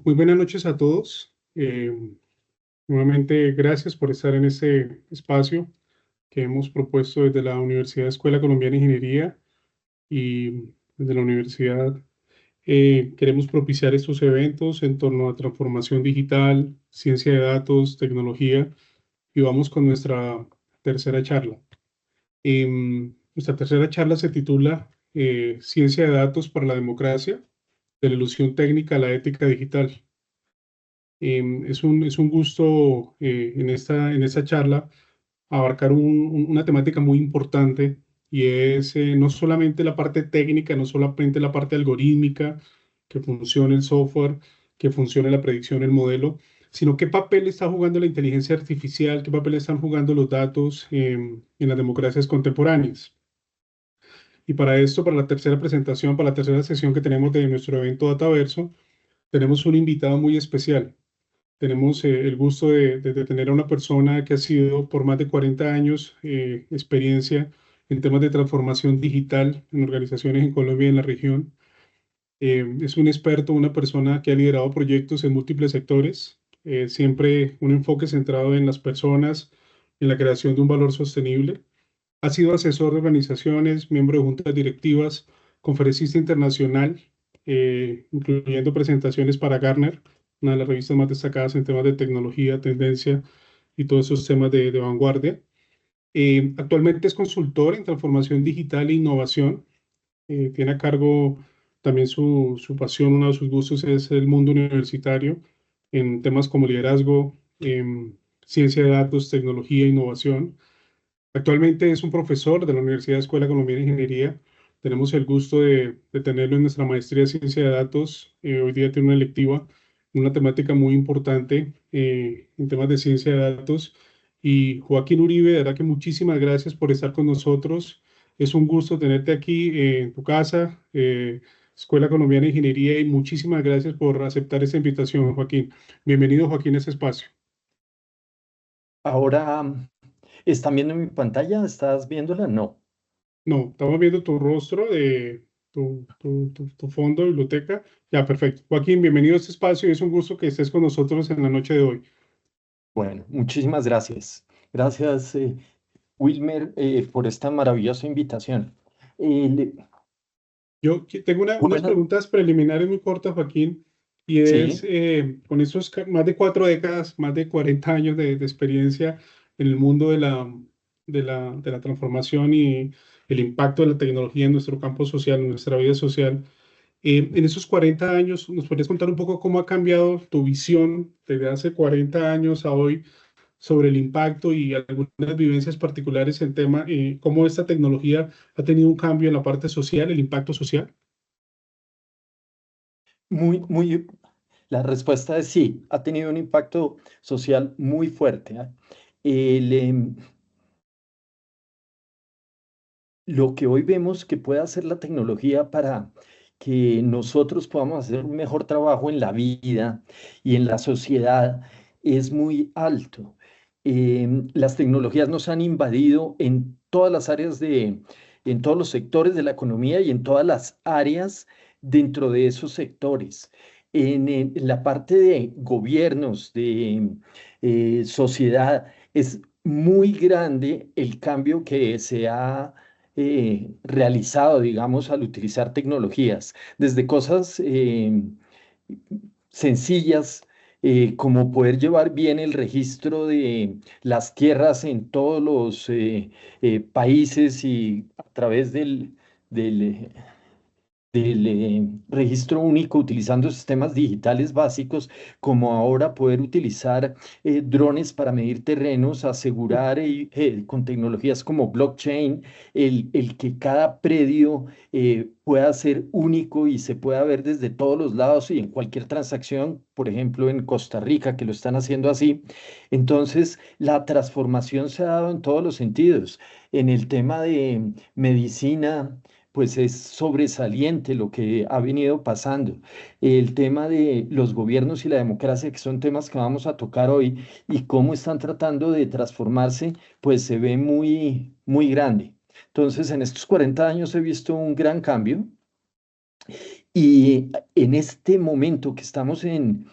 Muy buenas noches a todos. Nuevamente, gracias por estar en este espacio que hemos propuesto desde la Universidad Escuela Colombiana de Ingeniería y desde la universidad. Queremos propiciar estos eventos en torno a transformación digital, ciencia de datos, tecnología, y vamos con nuestra tercera charla. Nuestra tercera charla se titula Ciencia de datos para la democracia, de la ilusión técnica a la ética digital. Es un gusto en esta charla abarcar una temática muy importante y es no solamente la parte técnica, no solamente la parte algorítmica, que funcione el software, que funcione la predicción, el modelo, sino qué papel está jugando la inteligencia artificial, qué papel están jugando los datos en las democracias contemporáneas. Y para esto, para la tercera presentación, para la tercera sesión que tenemos de nuestro evento Dataverso, tenemos un invitado muy especial. Tenemos el gusto de tener a una persona que ha sido por más de 40 años experiencia en temas de transformación digital en organizaciones en Colombia y en la región. Es un experto, una persona que ha liderado proyectos en múltiples sectores, siempre un enfoque centrado en las personas, en la creación de un valor sostenible. Ha sido asesor de organizaciones, miembro de juntas directivas, conferencista internacional, incluyendo presentaciones para Gartner, una de las revistas más destacadas en temas de tecnología, tendencia y todos esos temas de vanguardia. Actualmente es consultor en transformación digital e innovación. Tiene a cargo también su pasión, uno de sus gustos es el mundo universitario en temas como liderazgo, ciencia de datos, tecnología e innovación. Actualmente es un profesor de la Universidad Escuela Colombiana de Ingeniería. Tenemos el gusto de tenerlo en nuestra maestría de ciencia de datos. Hoy día tiene una electiva, una temática muy importante en temas de ciencia de datos. Y Joaquín Uribe, de verdad que muchísimas gracias por estar con nosotros. Es un gusto tenerte aquí en tu casa, Escuela Colombiana de Ingeniería, y muchísimas gracias por aceptar esta invitación, Joaquín. Bienvenido, Joaquín, a este espacio. Ahora, ¿están viendo mi pantalla? ¿Estás viéndola? No. No, estamos viendo tu rostro de tu fondo de biblioteca. Ya, perfecto. Joaquín, bienvenido a este espacio y es un gusto que estés con nosotros en la noche de hoy. Bueno, muchísimas gracias. Gracias, Wilmer, por esta maravillosa invitación. Eh, le- Tengo unas bueno, preguntas preliminares muy cortas, Joaquín, y es sí, con esos más de 4 décadas, más de 40 años de experiencia en el mundo de la transformación y el impacto de la tecnología en nuestro campo social, en nuestra vida social. En esos 40 años, ¿nos podrías contar un poco cómo ha cambiado tu visión desde hace 40 años a hoy sobre el impacto y algunas vivencias particulares en tema, cómo esta tecnología ha tenido un cambio en la parte social, el impacto social? muy, la respuesta es sí, ha tenido un impacto social muy fuerte. ¿Ah? El, em, lo que hoy vemos que puede hacer la tecnología para que nosotros podamos hacer un mejor trabajo en la vida y en la sociedad es muy alto. Las tecnologías nos han invadido en todas las áreas en todos los sectores de la economía y en todas las áreas dentro de esos sectores. En la parte de gobiernos, de sociedad, es muy grande el cambio que se ha realizado, digamos, al utilizar tecnologías, desde cosas sencillas, como poder llevar bien el registro de las tierras en todos los países y a través del registro único utilizando sistemas digitales básicos, como ahora poder utilizar drones para medir terrenos, asegurar con tecnologías como blockchain, el que cada predio pueda ser único y se pueda ver desde todos los lados y en cualquier transacción, por ejemplo en Costa Rica, que lo están haciendo así. Entonces, la transformación se ha dado en todos los sentidos. En el tema de medicina, pues es sobresaliente lo que ha venido pasando. El tema de los gobiernos y la democracia, que son temas que vamos a tocar hoy, y cómo están tratando de transformarse, pues se ve muy grande. Entonces, en estos 40 años he visto un gran cambio Y en este momento que estamos en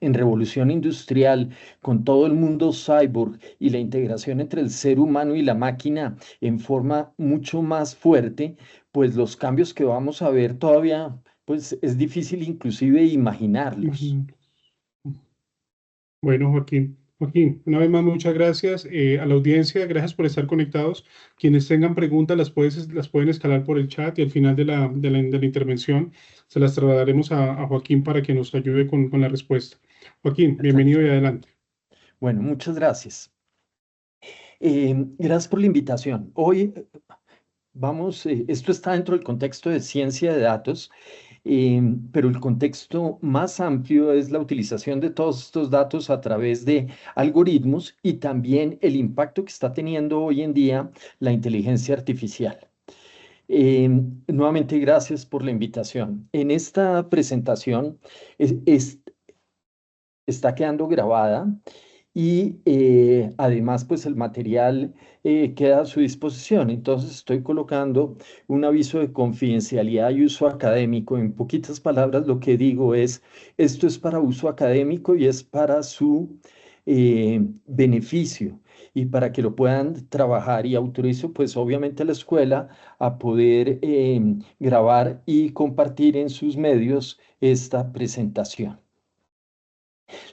revolución industrial, con todo el mundo cyborg y la integración entre el ser humano y la máquina en forma mucho más fuerte, pues los cambios que vamos a ver todavía, pues es difícil inclusive imaginarlos. Imagínate. Bueno, Joaquín, una vez más muchas gracias a la audiencia, gracias por estar conectados. Quienes tengan preguntas las pueden escalar por el chat y al final de la intervención se las trasladaremos a Joaquín para que nos ayude con la respuesta. Joaquín, Perfecto. bienvenido y adelante. Bueno, muchas gracias. Gracias por la invitación. Hoy vamos, esto está dentro del contexto de ciencia de datos, pero el contexto más amplio es la utilización de todos estos datos a través de algoritmos y también el impacto que está teniendo hoy en día la inteligencia artificial. Nuevamente, gracias por la invitación. En esta presentación está quedando grabada y además pues el material queda a su disposición. Entonces estoy colocando un aviso de confidencialidad y uso académico. En poquitas palabras lo que digo es, esto es para uso académico y es para su beneficio y para que lo puedan trabajar y autorizo pues obviamente a la escuela a poder grabar y compartir en sus medios esta presentación.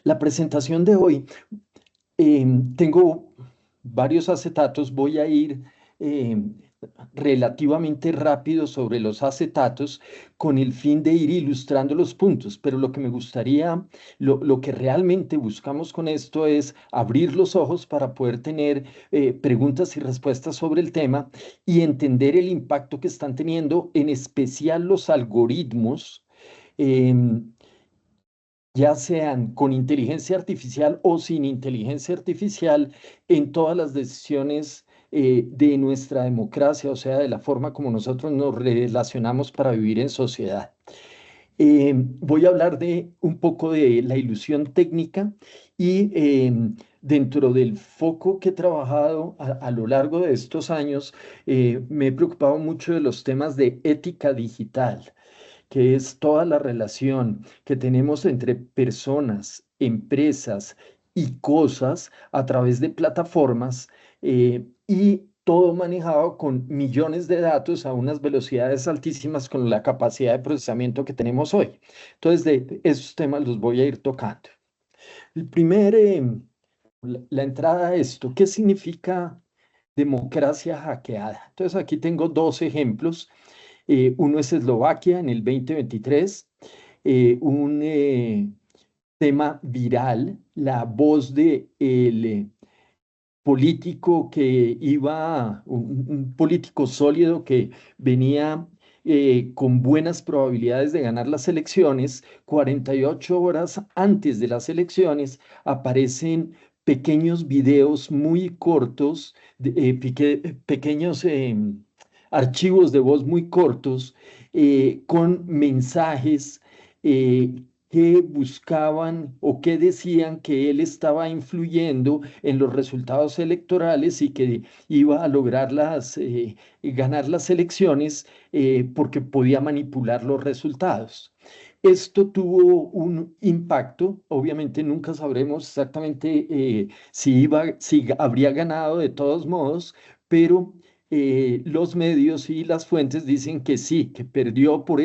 La presentación de hoy, tengo varios acetatos, voy a ir em, relativamente rápido sobre los acetatos con el fin de ir ilustrando los puntos, pero lo que me gustaría, lo que realmente buscamos con esto es abrir los ojos para poder tener preguntas y respuestas sobre el tema y entender el impacto que están teniendo, en especial los algoritmos. em, ya sean con inteligencia artificial o sin inteligencia artificial, en todas las decisiones de nuestra democracia, o sea, de la forma como nosotros nos relacionamos para vivir en sociedad. Voy a hablar de un poco de la ilusión técnica y dentro del foco que he trabajado a lo largo de estos años, me he preocupado mucho de los temas de ética digital, que es toda la relación que tenemos entre personas, empresas y cosas a través de plataformas, y todo manejado con millones de datos a unas velocidades altísimas con la capacidad de procesamiento que tenemos hoy. Entonces, de esos temas los voy a ir tocando. El primer, la entrada a esto, ¿qué significa democracia hackeada? Entonces, aquí tengo dos ejemplos. Uno es Eslovaquia en el 2023, un tema viral, la voz de el político que iba, un político sólido que venía con buenas probabilidades de ganar las elecciones. 48 horas antes de las elecciones aparecen pequeños videos muy cortos, pequeños archivos de voz muy cortos, con mensajes que buscaban o que decían que él estaba influyendo en los resultados electorales y que iba a lograr ganar las elecciones, porque podía manipular los resultados. Esto tuvo un impacto, obviamente nunca sabremos exactamente si habría ganado de todos modos, pero los medios y las fuentes dicen que sí, que perdió por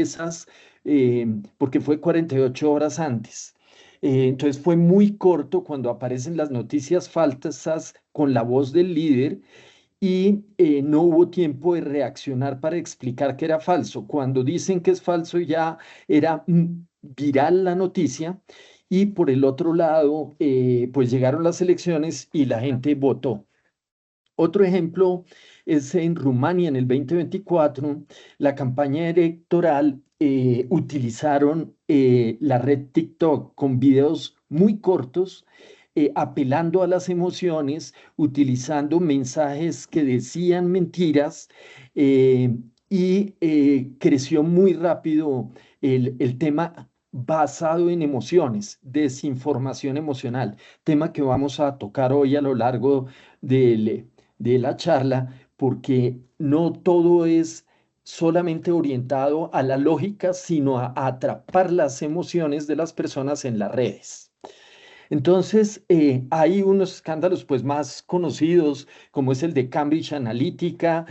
porque fue 48 horas antes. Entonces fue muy corto cuando aparecen las noticias falsas con la voz del líder y no hubo tiempo de reaccionar para explicar que era falso. Cuando dicen que es falso ya era viral la noticia y por el otro lado, pues llegaron las elecciones y la gente votó. Otro ejemplo es en Rumania en el 2024, la campaña electoral utilizaron la red TikTok con videos muy cortos, apelando a las emociones, utilizando mensajes que decían mentiras, eh, y creció muy rápido el tema basado en emociones, desinformación emocional, tema que vamos a tocar hoy a lo largo del de la charla, porque no todo es solamente orientado a la lógica, sino a atrapar las emociones de las personas en las redes. Entonces, hay unos escándalos pues más conocidos, como es el de Cambridge Analytica,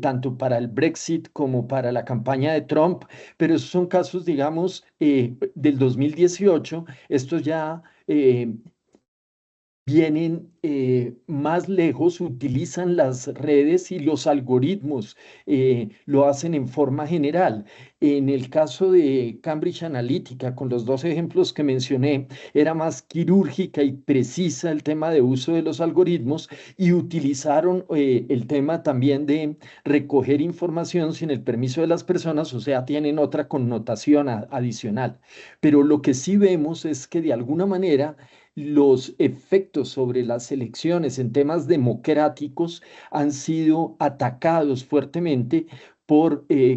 tanto para el Brexit como para la campaña de Trump, pero esos son casos, digamos, del 2018. Estos ya vienen más lejos, utilizan las redes y los algoritmos, lo hacen en forma general. En el caso de Cambridge Analytica, con los dos ejemplos que mencioné, era más quirúrgica y precisa el tema de uso de los algoritmos y utilizaron el tema también de recoger información sin el permiso de las personas, o sea, tienen otra connotación adicional. Pero lo que sí vemos es que de alguna manera los efectos sobre las elecciones en temas democráticos han sido atacados fuertemente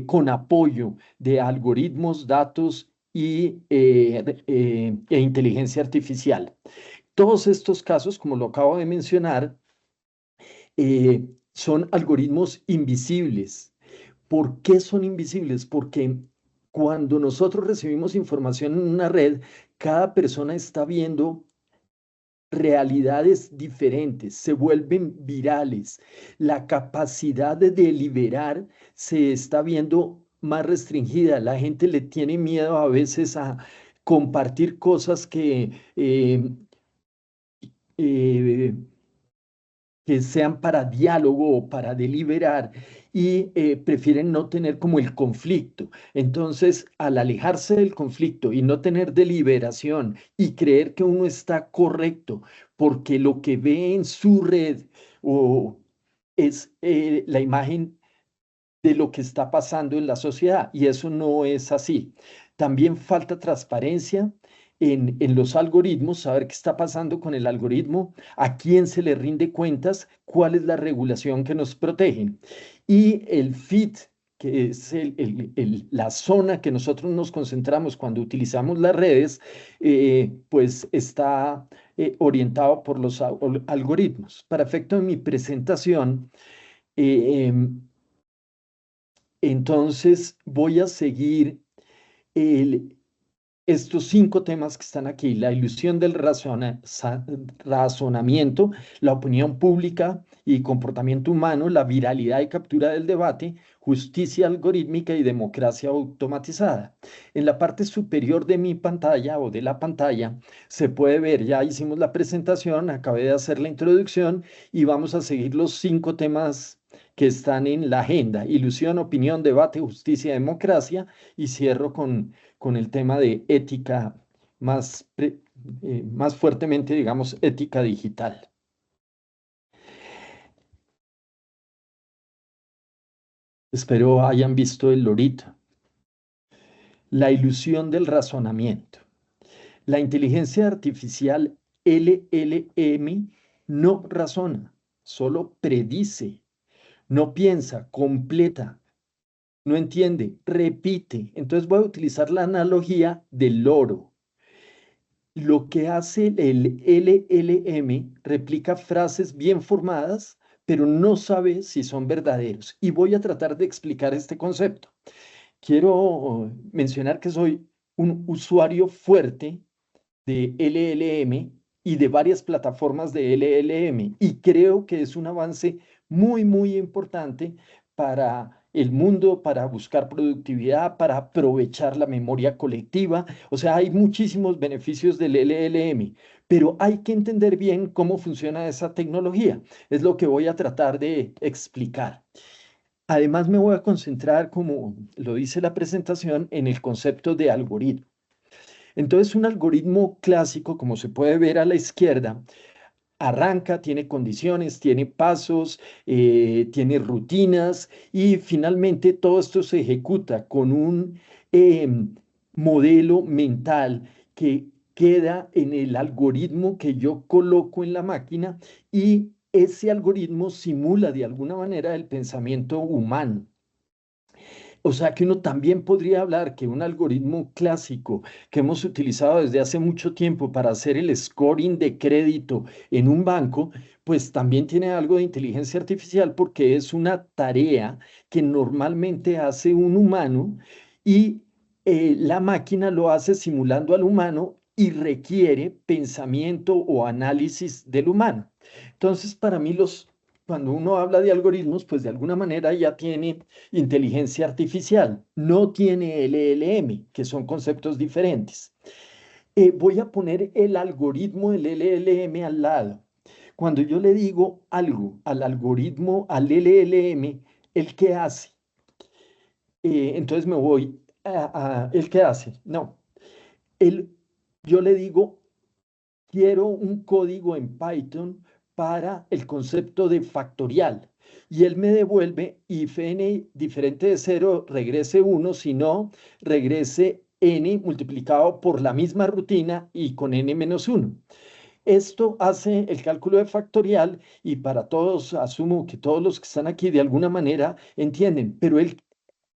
con apoyo de algoritmos, datos e inteligencia artificial. Todos estos casos, como lo acabo de mencionar, son algoritmos invisibles. ¿Por qué son invisibles? Porque cuando nosotros recibimos información en una red, cada persona está viendo realidades diferentes, se vuelven virales. La capacidad de deliberar se está viendo más restringida. La gente le tiene miedo a veces a compartir cosas eh, que sean para diálogo o para deliberar y prefieren no tener como el conflicto. Entonces, al alejarse del conflicto y no tener deliberación y creer que uno está correcto porque lo que ve en su red o es la imagen de lo que está pasando en la sociedad y eso no es así. También falta transparencia en los algoritmos, saber qué está pasando con el algoritmo, a quién se le rinde cuentas, cuál es la regulación que nos protege. Y el feed, que es la zona que nosotros nos concentramos cuando utilizamos las redes, pues está orientado por los algoritmos. Para efecto de mi presentación, em, entonces voy a seguir el- estos 5 temas que están aquí: la ilusión del razonamiento, la opinión pública y comportamiento humano, la viralidad y captura del debate, justicia algorítmica y democracia automatizada. En la parte superior de mi pantalla o de la pantalla se puede ver, ya hicimos la presentación, acabé de hacer la introducción y vamos a seguir los 5 temas que están en la agenda: ilusión, opinión, debate, justicia, democracia, y cierro con el tema de ética más, más fuertemente, digamos, ética digital. Espero hayan visto el lorito. La ilusión del razonamiento. La inteligencia artificial LLM no razona, solo predice, no piensa, completa, no entiende, repite. Entonces voy a utilizar la analogía del loro. Lo que hace el LLM replica frases bien formadas, pero no sabe si son verdaderos. Y voy a tratar de explicar este concepto. Quiero mencionar que soy un usuario fuerte de LLM y de varias plataformas de LLM y creo que es un avance muy, muy importante para el mundo, para buscar productividad, para aprovechar la memoria colectiva. O sea, hay muchísimos beneficios del LLM, pero hay que entender bien cómo funciona esa tecnología. Es lo que voy a tratar de explicar. Además, me voy a concentrar, como lo dice la presentación, en el concepto de algoritmo. Entonces, un algoritmo clásico, como se puede ver a la izquierda, arranca, tiene condiciones, tiene pasos, tiene rutinas y finalmente todo esto se ejecuta con un modelo mental que queda en el algoritmo que yo coloco en la máquina y ese algoritmo simula de alguna manera el pensamiento humano. O sea que uno también podría hablar que un algoritmo clásico que hemos utilizado desde hace mucho tiempo para hacer el scoring de crédito en un banco, pues también tiene algo de inteligencia artificial porque es una tarea que normalmente hace un humano y la máquina lo hace simulando al humano y requiere pensamiento o análisis del humano. Entonces, para mí cuando uno habla de algoritmos, pues de alguna manera ya tiene inteligencia artificial, no tiene LLM, que son conceptos diferentes. Voy a poner el algoritmo del LLM al lado. Cuando yo le digo algo al algoritmo, al LLM, ¿el qué hace? Entonces me voy ¿el qué hace? No, el, yo le digo, quiero un código en Python para el concepto de factorial. Y él me devuelve if n diferente de cero regrese uno, si no, regrese n multiplicado por la misma rutina y con n menos uno. Esto hace el cálculo de factorial y para todos, asumo que todos los que están aquí de alguna manera entienden, pero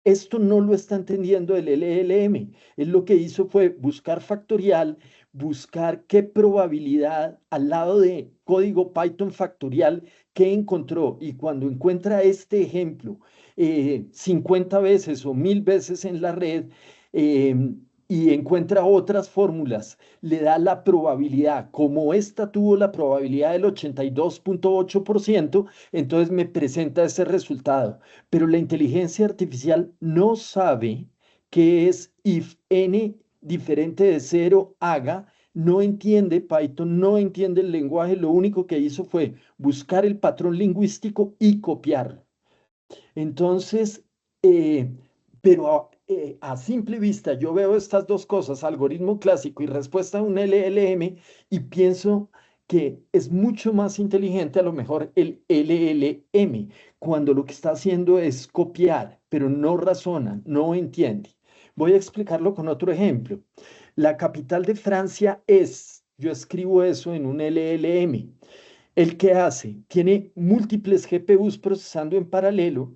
esto no lo está entendiendo el LLM. Él lo que hizo fue buscar factorial, buscar qué probabilidad al lado de código Python factorial que encontró. Y cuando encuentra este ejemplo 50 veces o 1000 veces en la red eh, y encuentra otras fórmulas, le da la probabilidad. Como esta tuvo la probabilidad del 82,8%, entonces me presenta ese resultado, pero la inteligencia artificial no sabe qué es if n diferente de cero haga, no entiende Python, no entiende el lenguaje, lo único que hizo fue buscar el patrón lingüístico y copiarlo. Entonces, pero a simple vista yo veo estas dos cosas, algoritmo clásico y respuesta a un LLM, y pienso que es mucho más inteligente a lo mejor el LLM, cuando lo que está haciendo es copiar, pero no razona, no entiende. Voy a explicarlo con otro ejemplo. La capital de Francia es, yo escribo eso en un LLM. ¿El que hace? Tiene múltiples GPUs procesando en paralelo,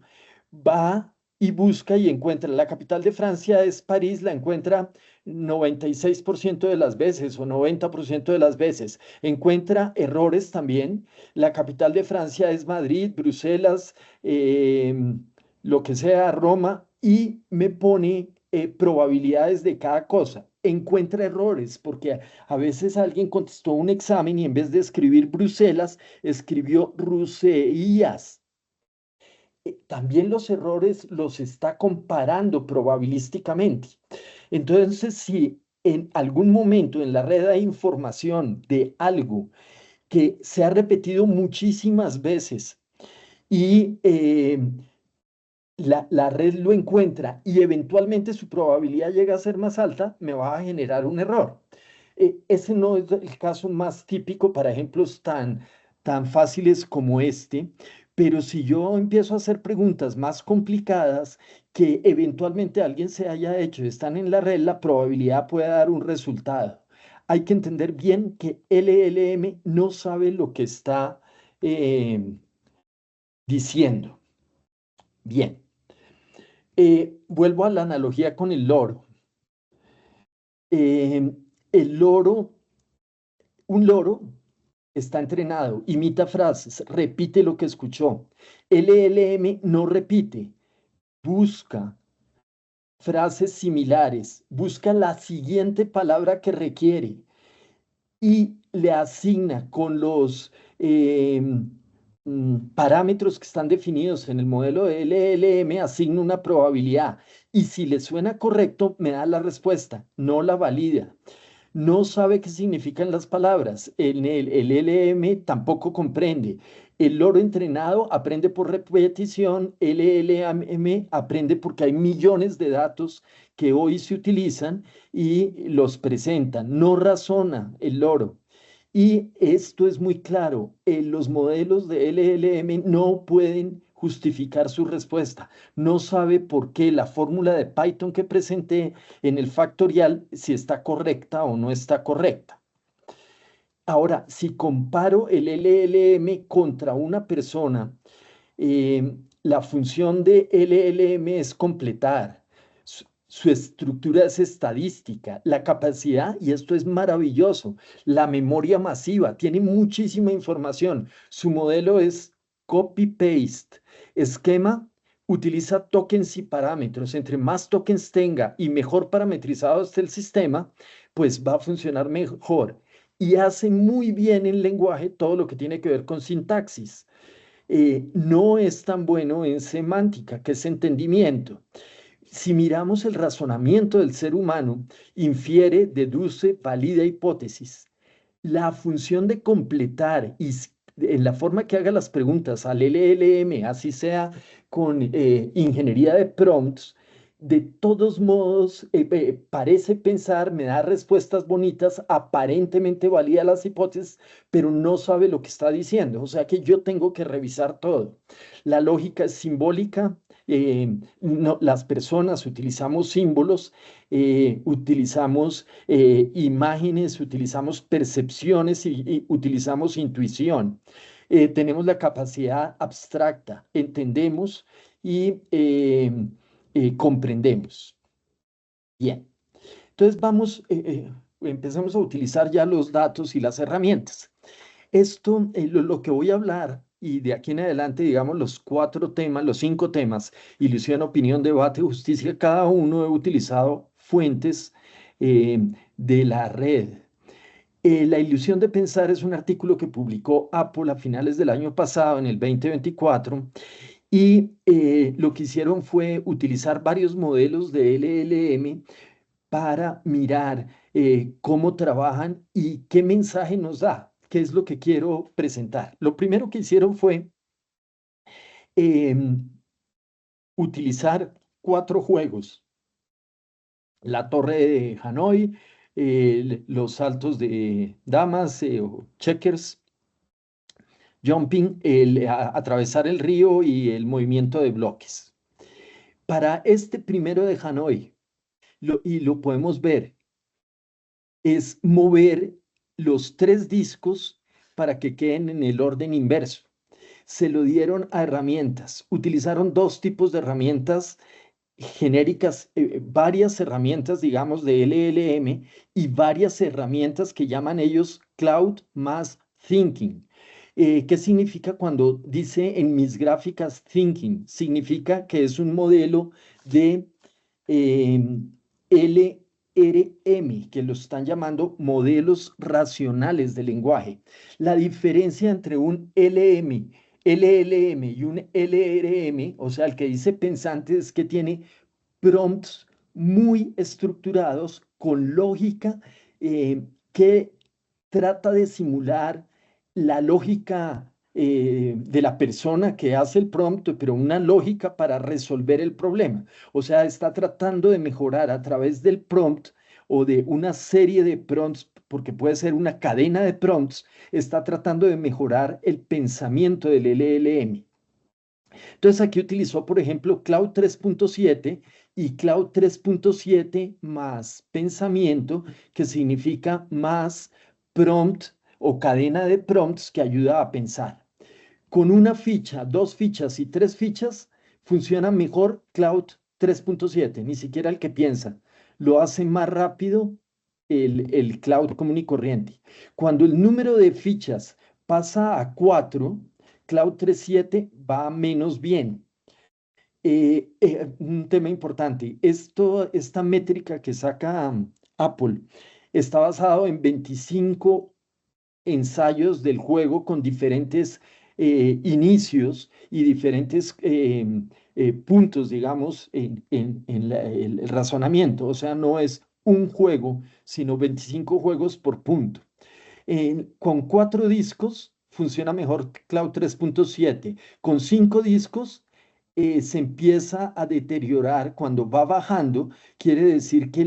va y busca y encuentra. La capital de Francia es París, la encuentra 96% de las veces o 90% de las veces. Encuentra errores también. La capital de Francia es Madrid, Bruselas, lo que sea, Roma, y me pone probabilidades de cada cosa. Encuentra errores, porque a veces alguien contestó un examen y en vez de escribir Bruselas, escribió Ruseías. También los errores los está comparando probabilísticamente. Entonces, si en algún momento en la red hay información de algo que se ha repetido muchísimas veces y la red lo encuentra y eventualmente su probabilidad llega a ser más alta, me va a generar un error. Ese no es el caso más típico para ejemplos tan fáciles como este, pero si yo empiezo a hacer preguntas más complicadas que eventualmente alguien se haya hecho, están en la red, la probabilidad puede dar un resultado. Hay que entender bien que LLM no sabe lo que está diciendo. Bien. Vuelvo a la analogía con el loro. Eh, el loro, un loro está entrenado, imita frases, repite lo que escuchó. LLM no repite, busca frases similares, busca la siguiente palabra que requiere y le asigna con los parámetros que están definidos en el modelo de LLM, asigna una probabilidad. Y si le suena correcto, me da la respuesta, no la valida. No sabe qué significan las palabras. El LLM tampoco comprende. El loro entrenado aprende por repetición, el LLM aprende porque hay millones de datos que hoy se utilizan y los presentan. No razona el loro. Y esto es muy claro, los modelos de LLM no pueden justificar su respuesta. No sabe por qué la fórmula de Python que presenté en el factorial si está correcta o no está correcta. Ahora, si comparo el LLM contra una persona, la función de LLM es completar. Su estructura es estadística, la capacidad, y esto es maravilloso, la memoria masiva, tiene muchísima información. Su modelo es copy-paste. Esquema utiliza tokens y parámetros. Entre más tokens tenga y mejor parametrizado esté el sistema, pues va a funcionar mejor. Y hace muy bien en lenguaje todo lo que tiene que ver con sintaxis. No es tan bueno en semántica, que es entendimiento. Si miramos el razonamiento del ser humano, infiere, deduce, valida hipótesis. La función de completar y en la forma que haga las preguntas al LLM, así sea con ingeniería de prompts, de todos modos parece pensar, me da respuestas bonitas, aparentemente valida las hipótesis, pero no sabe lo que está diciendo. O sea que yo tengo que revisar todo. La lógica es simbólica. Las personas utilizamos símbolos, utilizamos imágenes, utilizamos percepciones y utilizamos intuición. Tenemos la capacidad abstracta, entendemos y comprendemos. Bien, entonces empecemos a utilizar ya los datos y las herramientas. Esto, lo que voy a hablar, y de aquí en adelante, digamos, los 4 temas, los 5 temas, ilusión, opinión, debate, justicia, cada uno he utilizado fuentes eh, de la red. La ilusión de pensar es un artículo que publicó Apple a finales del año pasado, en el 2024, y lo que hicieron fue utilizar varios modelos de LLM para mirar cómo trabajan y qué mensaje nos da, qué es lo que quiero presentar. Lo primero que hicieron fue em, utilizar 4 juegos: la torre de Hanoi, los saltos de damas o checkers, jumping, atravesar el río y el movimiento de bloques. Para este primero de Hanoi, y lo podemos ver, es mover los 3 discos para que queden en el orden inverso. Se lo dieron a herramientas. Utilizaron 2 tipos de herramientas genéricas, varias herramientas, digamos, de LLM y varias herramientas que llaman ellos Cloud Mass Thinking. ¿Qué significa cuando dice en mis gráficas Thinking? Significa que es un modelo de LRM, que lo están llamando modelos racionales de lenguaje. La diferencia entre un LLM y un LRM, o sea, el que dice pensante, es que tiene prompts muy estructurados con lógica que trata de simular la lógica de la persona que hace el prompt, pero una lógica para resolver el problema. O sea, está tratando de mejorar a través del prompt o de una serie de prompts, porque puede ser una cadena de prompts, está tratando de mejorar el pensamiento del LLM. Entonces aquí utilizó, por ejemplo, Cloud 3.7 y Cloud 3.7 más pensamiento, que significa más prompt o cadena de prompts que ayuda a pensar. Con una ficha, 2 fichas y 3 fichas, funciona mejor Cloud 3.7, ni siquiera el que piensa. Lo hace más rápido el Cloud común y corriente. Cuando el número de fichas pasa a 4, Cloud 3.7 va menos bien. Un tema importante, esta métrica que saca Apple está basado en 25 ensayos del juego con diferentes inicios y diferentes puntos, digamos, en el razonamiento. O sea, no es un juego, sino 25 juegos por punto. Con 4 discos funciona mejor Cloud 3.7. Con 5 discos se empieza a deteriorar. Cuando va bajando, quiere decir que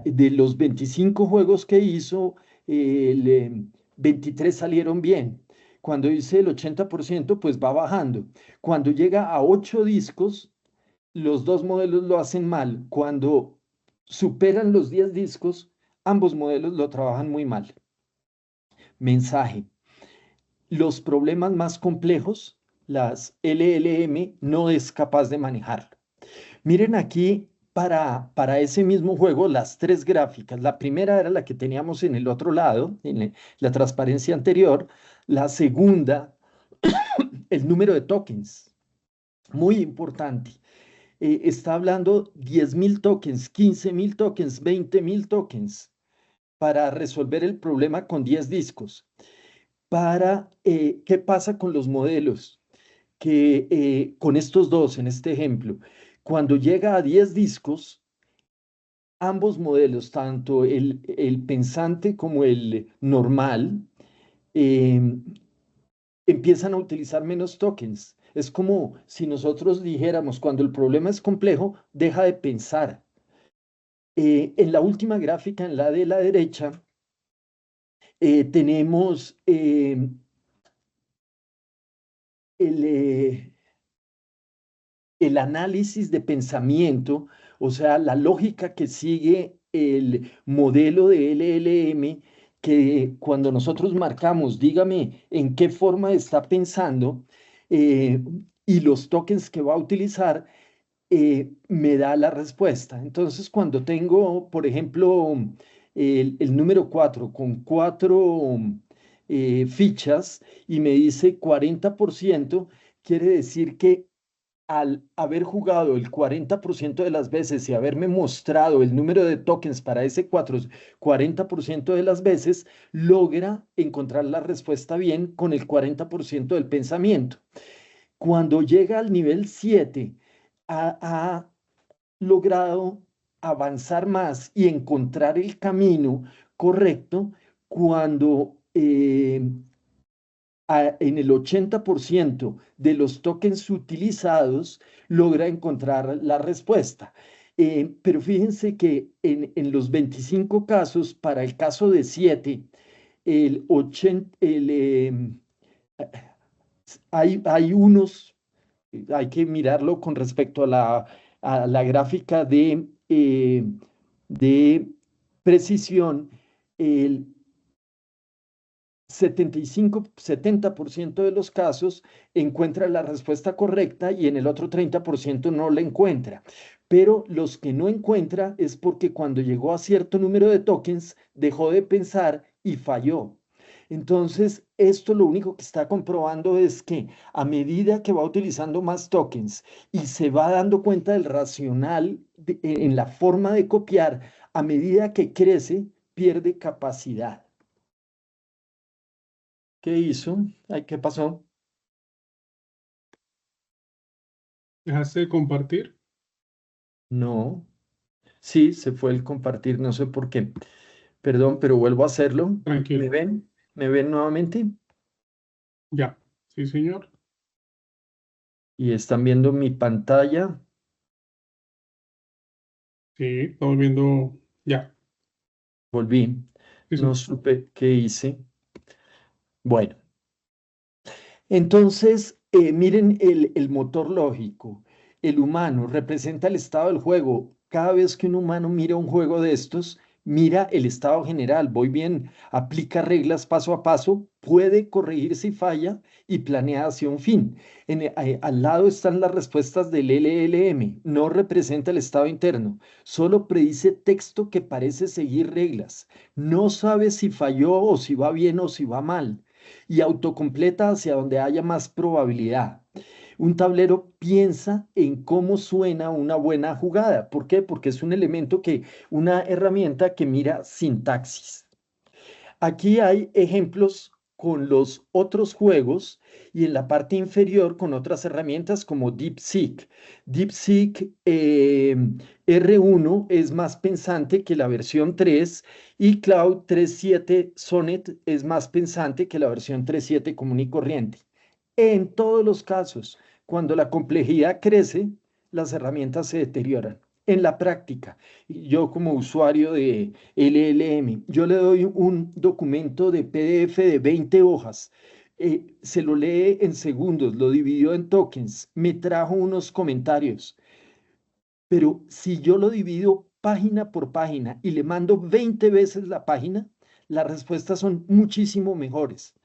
de los 25 juegos que hizo, 23 salieron bien. Cuando dice el 80%, pues va bajando. Cuando llega a 8 discos, los 2 modelos lo hacen mal. Cuando superan los 10 discos, ambos modelos lo trabajan muy mal. Mensaje: los problemas más complejos, las LLM no es capaz de manejarlo. Miren aquí para ese mismo juego las tres gráficas. La primera era la que teníamos en el otro lado, la transparencia anterior. La segunda, el número de tokens, muy importante. Está hablando 10.000 tokens, 15.000 tokens, 20.000 tokens para resolver el problema con 10 discos. ¿Qué pasa con los modelos? Que con estos dos, en este ejemplo, cuando llega a 10 discos, ambos modelos, tanto el pensante como el normal, em, empiezan a utilizar menos tokens. Es como si nosotros dijéramos, cuando el problema es complejo, deja de pensar. En la última gráfica, en la de la derecha, tenemos el, eh, el análisis de pensamiento, o sea, la lógica que sigue el modelo de LLM, que cuando nosotros marcamos, dígame en qué forma está pensando eh, y los tokens que va a utilizar, me da la respuesta. Entonces, cuando tengo, por ejemplo, el número 4 con 4 fichas y me dice 40%, quiere decir que al haber jugado el 40% de las veces y haberme mostrado el número de tokens para ese 40% de las veces, logra encontrar la respuesta bien con el 40% del pensamiento. Cuando llega al nivel 7, ha logrado avanzar más y encontrar el camino correcto cuando en el 80% de los tokens utilizados logra encontrar la respuesta. Pero fíjense que en los 25 casos, para el caso de 7, el 80, hay unos, hay que mirarlo con respecto a la gráfica de precisión. El 70% de los casos encuentra la respuesta correcta y en el otro 30% no la encuentra. Pero los que no encuentra es porque cuando llegó a cierto número de tokens dejó de pensar y falló. Entonces, esto lo único que está comprobando es que a medida que va utilizando más tokens y se va dando cuenta del racional en la forma de copiar, a medida que crece, pierde capacidad. ¿Qué hizo? Ay, ¿qué pasó? ¿Dejaste de compartir? No. Sí, se fue el compartir, no sé por qué. Perdón, pero vuelvo a hacerlo. ¿Me Tranquilo. ven? ¿Me ven nuevamente? Ya. Sí, señor. Y están viendo mi pantalla. Sí, estamos viendo. Ya. Volví. Sí, No sí. supe qué hice. Bueno. Entonces, miren el motor lógico. El humano representa el estado del juego. Cada vez que un humano mira un juego de estos, mira el estado general. Voy bien, aplica reglas paso a paso, puede corregir si falla y planea hacia un fin. Al lado están las respuestas del LLM. No representa el estado interno, solo predice texto que parece seguir reglas. No sabe si falló o si va bien o si va mal y autocompleta hacia donde haya más probabilidad. Un tablero piensa en cómo suena una buena jugada. ¿Por qué? Porque es un elemento una herramienta que mira sintaxis. Aquí hay ejemplos con los otros juegos y en la parte inferior con otras herramientas como DeepSeek. DeepSeek R1 es más pensante que la versión 3 y Cloud 3.7 Sonnet es más pensante que la versión 3.7 común y corriente. En todos los casos, cuando la complejidad crece, las herramientas se deterioran. En la práctica, yo como usuario de LLM, yo le doy un documento de PDF de 20 hojas, se lo lee en segundos, lo dividió en tokens, me trajo unos comentarios, pero si yo lo divido página por página y le mando 20 veces la página, las respuestas son muchísimo mejores.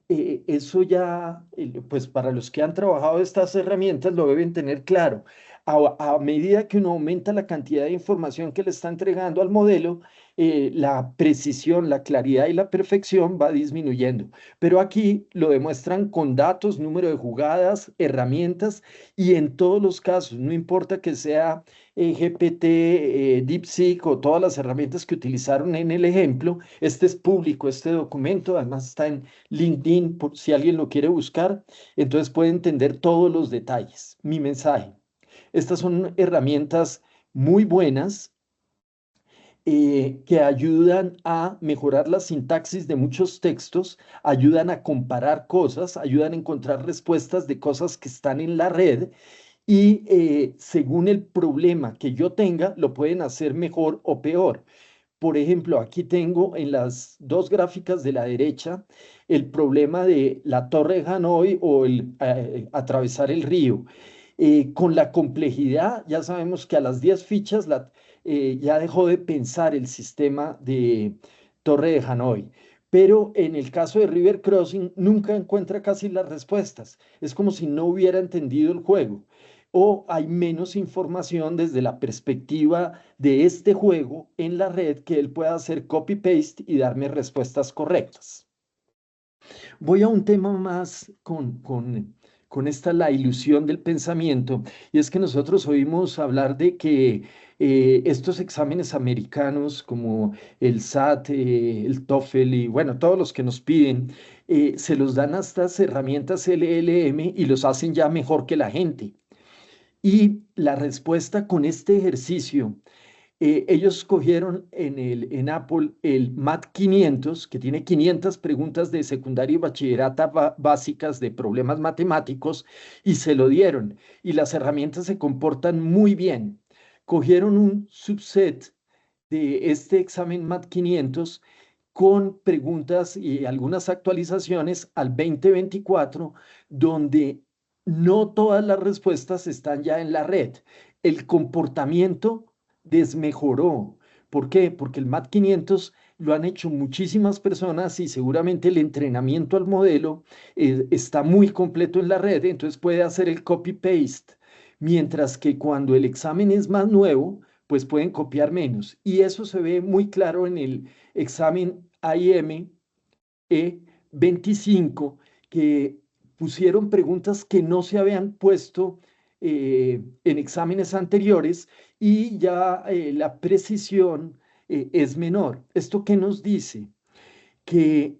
eso ya, pues para los que han trabajado estas herramientas lo deben tener claro. A medida que uno aumenta la cantidad de información que le está entregando al modelo, la precisión, la claridad y la perfección va disminuyendo. Pero aquí lo demuestran con datos, número de jugadas, herramientas y en todos los casos, no importa que sea GPT, DeepSeek o todas las herramientas que utilizaron en el ejemplo, este es público, este documento, además está en LinkedIn, por si alguien lo quiere buscar, entonces puede entender todos los detalles. Mi mensaje, estas son herramientas muy buenas que ayudan a mejorar la sintaxis de muchos textos, ayudan a comparar cosas, ayudan a encontrar respuestas de cosas que están en la red y según el problema que yo tenga, lo pueden hacer mejor o peor. Por ejemplo, aquí tengo en las dos gráficas de la derecha el problema de la Torre de Hanoi o el atravesar el río. Con la complejidad, ya sabemos que a las 10 fichas ya dejó de pensar el sistema de Torre de Hanoi. Pero en el caso de River Crossing nunca encuentra casi las respuestas. Es como si no hubiera entendido el juego. O hay menos información desde la perspectiva de este juego en la red que él pueda hacer copy-paste y darme respuestas correctas. Voy a un tema más con esta, la ilusión del pensamiento, y es que nosotros oímos hablar de que estos exámenes americanos como el SAT, el TOEFL y bueno, todos los que nos piden, se los dan a estas herramientas LLM y los hacen ya mejor que la gente. Y la respuesta con este ejercicio, ellos cogieron en Apple el MAT 500, que tiene 500 preguntas de secundaria y bachillerato básicas de problemas matemáticos, y se lo dieron. Y las herramientas se comportan muy bien. Cogieron un subset de este examen MAT 500 con preguntas y algunas actualizaciones al 2024, donde no todas las respuestas están ya en la red. El comportamiento desmejoró. ¿Por qué? Porque el MAT 500 lo han hecho muchísimas personas y seguramente el entrenamiento al modelo está muy completo en la red, entonces puede hacer el copy-paste. Mientras que cuando el examen es más nuevo, pues pueden copiar menos. Y eso se ve muy claro en el examen IM E25, que pusieron preguntas que no se habían puesto en exámenes anteriores y ya la precisión es menor. ¿Esto qué nos dice? Que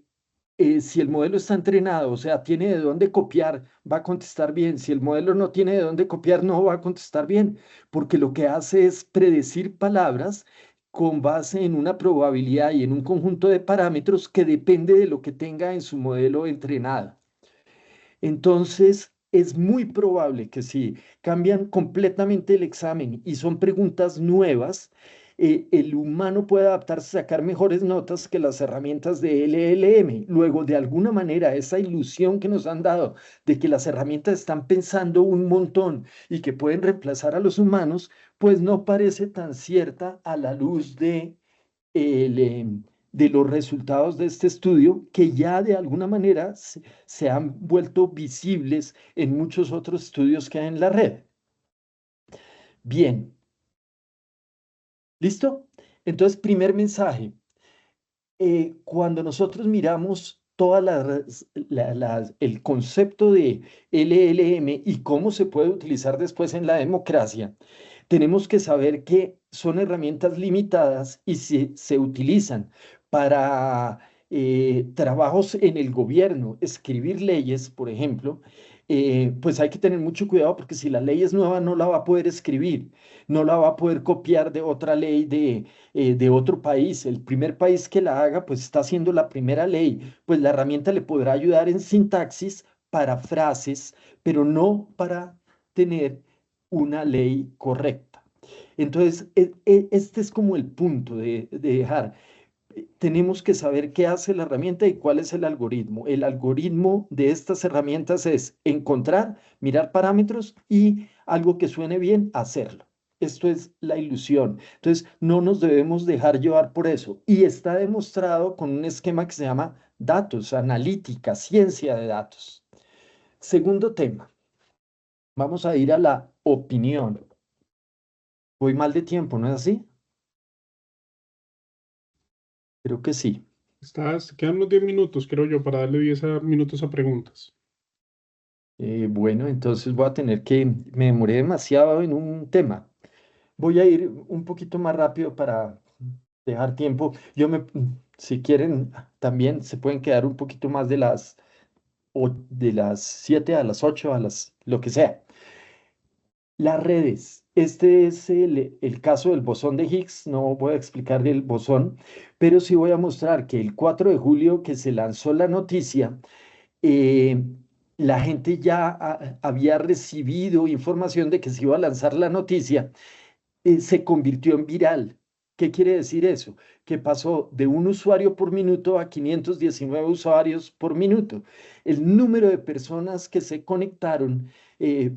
si el modelo está entrenado, o sea, tiene de dónde copiar, va a contestar bien. Si el modelo no tiene de dónde copiar, no va a contestar bien, porque lo que hace es predecir palabras con base en una probabilidad y en un conjunto de parámetros que depende de lo que tenga en su modelo entrenado. Entonces, es muy probable que si cambian completamente el examen y son preguntas nuevas, el humano puede adaptarse a sacar mejores notas que las herramientas de LLM. Luego, de alguna manera, esa ilusión que nos han dado de que las herramientas están pensando un montón y que pueden reemplazar a los humanos, pues no parece tan cierta a la luz el, de los resultados de este estudio que ya de alguna manera se han vuelto visibles en muchos otros estudios que hay en la red. Bien, ¿listo? Entonces, primer mensaje. Cuando nosotros miramos toda el concepto de LLM y cómo se puede utilizar después en la democracia, tenemos que saber que son herramientas limitadas y si se utilizan para trabajos en el gobierno, escribir leyes, por ejemplo, pues hay que tener mucho cuidado porque si la ley es nueva no la va a poder escribir, no la va a poder copiar de otra ley de otro país. El primer país que la haga, pues está haciendo la primera ley, pues la herramienta le podrá ayudar en sintaxis para frases, pero no para tener una ley correcta. Entonces, este es como el punto de dejar. Tenemos que saber qué hace la herramienta y cuál es el algoritmo. El algoritmo de estas herramientas es encontrar, mirar parámetros y algo que suene bien, hacerlo. Esto es la ilusión. Entonces, no nos debemos dejar llevar por eso. Y está demostrado con un esquema que se llama datos, analítica, ciencia de datos. Segundo tema, vamos a ir a la opinión. Voy mal de tiempo, ¿no es así? Creo que sí. Quedan unos 10 minutos, creo yo, para darle 10 minutos a preguntas. Bueno, entonces voy a tener que, me demoré demasiado en un tema. Voy a ir un poquito más rápido para dejar tiempo. Si quieren, también se pueden quedar un poquito más de las 7 a las 8 a lo que sea. Las redes. Este es el caso del bosón de Higgs. No voy a explicar el bosón, pero sí voy a mostrar que el 4 de julio que se lanzó la noticia, eh, la gente ya había recibido información de que se iba a lanzar la noticia, se convirtió en viral. ¿Qué quiere decir eso? Que pasó de un usuario por minuto a 519 usuarios por minuto. El número de personas que se conectaron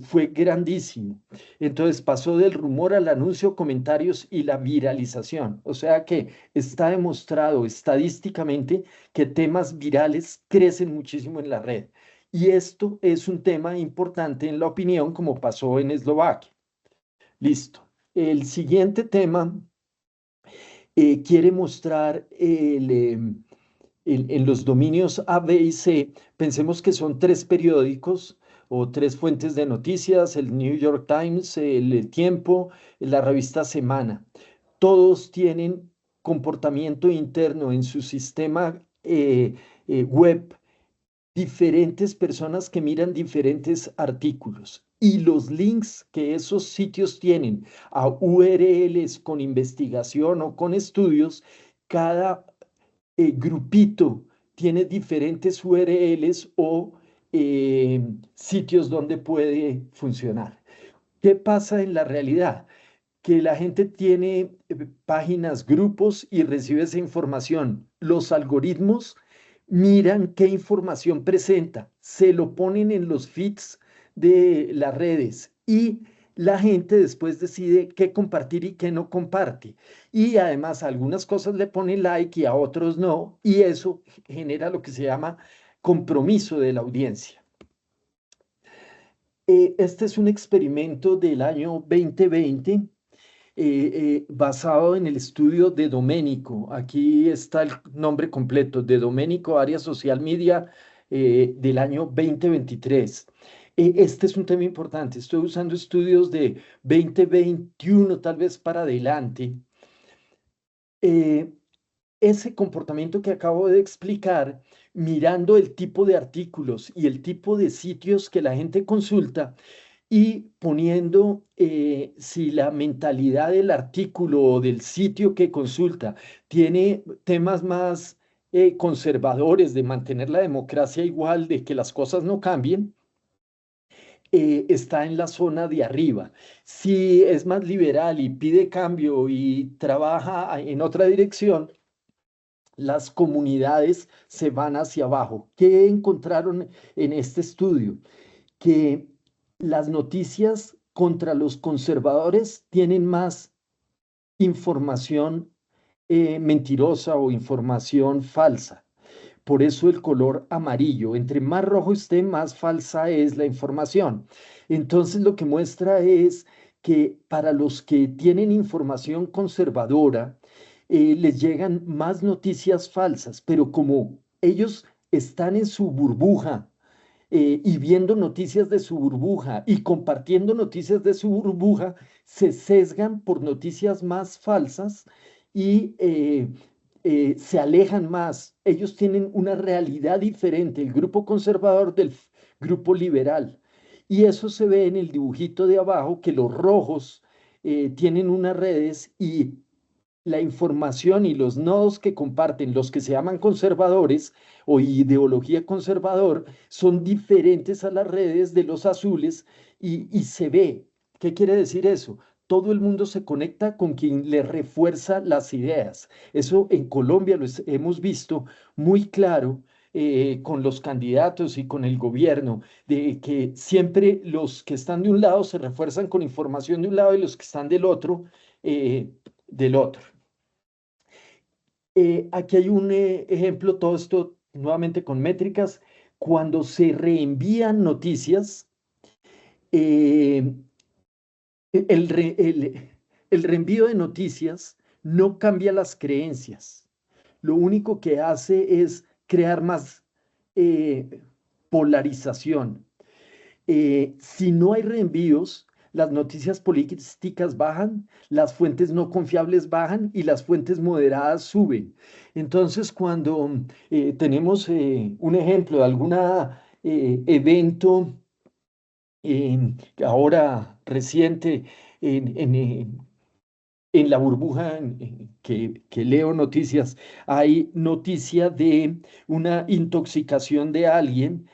fue grandísimo. Entonces pasó del rumor al anuncio, comentarios y la viralización. O sea que está demostrado estadísticamente que temas virales crecen muchísimo en la red. Y esto es un tema importante en la opinión, como pasó en Eslovaquia. Listo. El siguiente tema quiere mostrar en los dominios A, B y C. Pensemos que son tres periódicos o tres fuentes de noticias: el New York Times, el Tiempo, la revista Semana. Todos tienen comportamiento interno en su sistema web, diferentes personas que miran diferentes artículos, y los links que esos sitios tienen a URLs con investigación o con estudios. Cada grupito tiene diferentes URLs o sitios donde puede funcionar. ¿Qué pasa en la realidad? Que la gente tiene páginas, grupos, y recibe esa información. Los algoritmos miran qué información presenta, se lo ponen en los feeds de las redes, y la gente después decide qué compartir y qué no comparte. Y además a algunas cosas le ponen like y a otros no, y eso genera lo que se llama compromiso de la audiencia. Este es un experimento del año 2020, basado en el estudio de Domenico. Aquí está el nombre completo: de Domenico, Área Social Media, del año 2023. Este es un tema importante. Estoy usando estudios de 2021, tal vez para adelante. Eh, Ese comportamiento que acabo de explicar, mirando el tipo de artículos y el tipo de sitios que la gente consulta, y poniendo si la mentalidad del artículo o del sitio que consulta tiene temas más conservadores, de mantener la democracia igual, de que las cosas no cambien, está en la zona de arriba. Si es más liberal y pide cambio y trabaja en otra dirección, las comunidades se van hacia abajo. ¿Qué encontraron en este estudio? Que las noticias contra los conservadores tienen más información mentirosa o información falsa. Por eso el color amarillo: entre más rojo esté, más falsa es la información. Entonces lo que muestra es que para los que tienen información conservadora, les llegan más noticias falsas, pero como ellos están en su burbuja, y viendo noticias de su burbuja y compartiendo noticias de su burbuja, se sesgan por noticias más falsas y se alejan más. Ellos tienen una realidad diferente, el grupo conservador del grupo liberal. Y eso se ve en el dibujito de abajo, que los rojos tienen unas redes, y la información y los nodos que comparten los que se llaman conservadores o ideología conservador son diferentes a las redes de los azules, y se ve. ¿Qué quiere decir eso? Todo el mundo se conecta con quien le refuerza las ideas. Eso en Colombia hemos visto muy claro, con los candidatos y con el gobierno, de que siempre los que están de un lado se refuerzan con información de un lado y los que están del otro, del otro. Aquí hay un ejemplo, todo esto nuevamente con métricas. Cuando se reenvían noticias, eh, el, re- el- el reenvío de noticias no cambia las creencias. Lo único que hace es crear más eh, polarización. Si no hay reenvíos, las noticias políticas bajan, las fuentes no confiables bajan y las fuentes moderadas suben. Entonces, cuando tenemos un ejemplo de algún evento ahora reciente en la burbuja que leo noticias, hay noticia de una intoxicación de alguien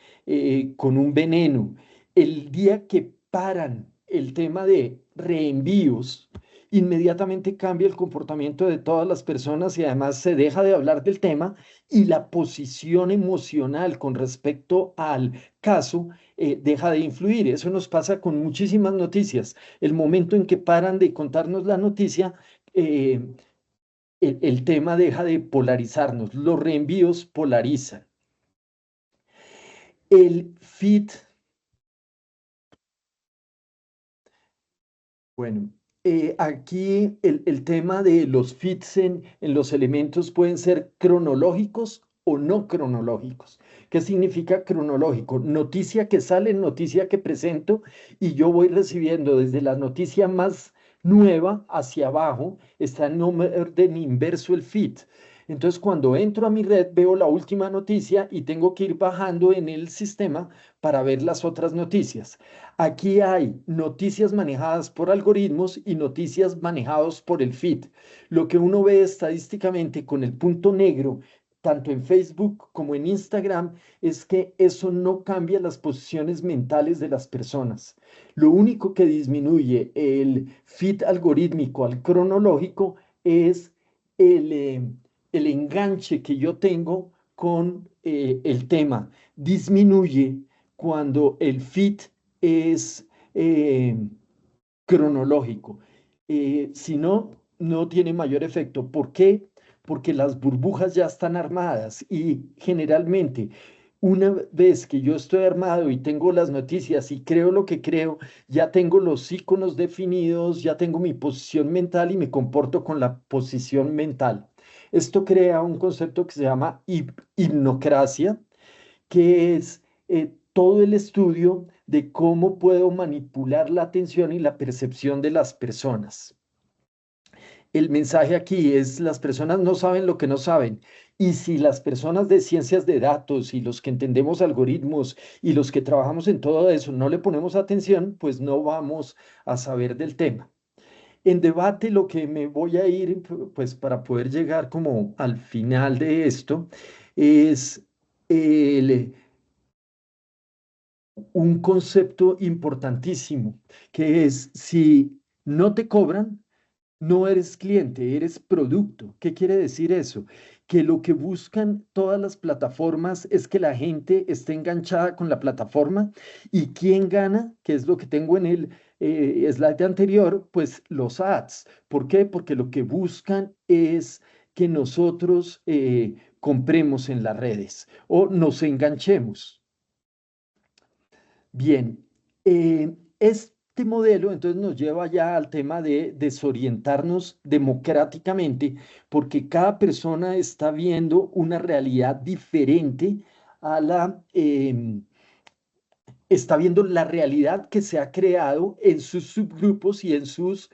con un veneno. El día que paran el tema de reenvíos, inmediatamente cambia el comportamiento de todas las personas y además se deja de hablar del tema y la posición emocional con respecto al caso deja de influir. Eso nos pasa con muchísimas noticias. El momento en que paran de contarnos la noticia, eh, el tema deja de polarizarnos. Los reenvíos polarizan. El feed, bueno, aquí el tema de los feeds en los elementos pueden ser cronológicos o no cronológicos. ¿Qué significa cronológico? Noticia que sale, noticia que presento y yo voy recibiendo desde la noticia más nueva hacia abajo, está en orden inverso el feed. Entonces, cuando entro a mi red, veo la última noticia y tengo que ir bajando en el sistema para ver las otras noticias. Aquí hay noticias manejadas por algoritmos y noticias manejadas por el feed. Lo que uno ve estadísticamente con el punto negro, tanto en Facebook como en Instagram, es que eso no cambia las posiciones mentales de las personas. Lo único que disminuye el feed algorítmico al cronológico es el, el enganche que yo tengo con el tema. Disminuye cuando el feed es cronológico. Si no, no tiene mayor efecto. ¿Por qué? Porque las burbujas ya están armadas y generalmente una vez que yo estoy armado y tengo las noticias y creo lo que creo, ya tengo los iconos definidos, ya tengo mi posición mental y me comporto con la posición mental. Esto crea un concepto que se llama hipnocracia, que es todo el estudio de cómo puedo manipular la atención y la percepción de las personas. El mensaje aquí es, las personas no saben lo que no saben. Y si las personas de ciencias de datos y los que entendemos algoritmos y los que trabajamos en todo eso no le ponemos atención, pues no vamos a saber del tema. En debate, lo que me voy a ir, pues para poder llegar como al final de esto, es el un concepto importantísimo, que es si no te cobran, no eres cliente, eres producto. ¿Qué quiere decir eso? Que lo que buscan todas las plataformas es que la gente esté enganchada con la plataforma y quién gana, que es lo que tengo en el slide anterior, pues los ads. ¿Por qué? Porque lo que buscan es que nosotros compremos en las redes o nos enganchemos. Bien, este modelo entonces nos lleva ya al tema de desorientarnos democráticamente, porque cada persona está viendo una realidad diferente a está viendo la realidad que se ha creado en sus subgrupos y en sus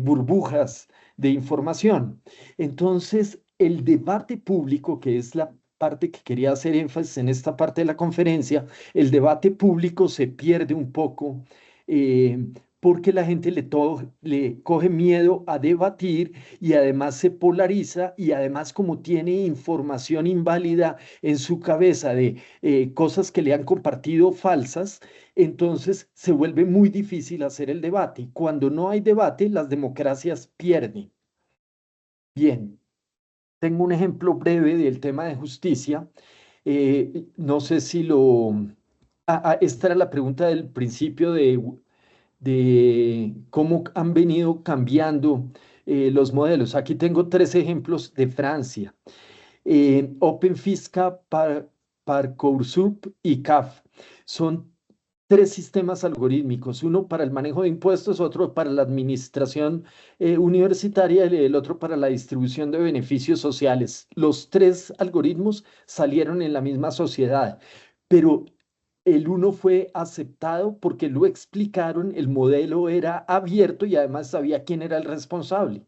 burbujas de información. Entonces, el debate público, que es la parte que quería hacer énfasis en esta parte de la conferencia, el debate público se pierde un poco porque la gente le coge miedo a debatir y además se polariza y además como tiene información inválida en su cabeza de cosas que le han compartido falsas, entonces se vuelve muy difícil hacer el debate. Cuando no hay debate, las democracias pierden. Bien, tengo un ejemplo breve del tema de justicia. No sé si lo... esta era la pregunta del principio de cómo han venido cambiando los modelos. Aquí tengo tres ejemplos de Francia. OpenFisca, Parcoursup y CAF. Son tres sistemas algorítmicos, uno para el manejo de impuestos, otro para la administración universitaria y el otro para la distribución de beneficios sociales. Los tres algoritmos salieron en la misma sociedad, pero el uno fue aceptado porque lo explicaron, el modelo era abierto y además sabía quién era el responsable.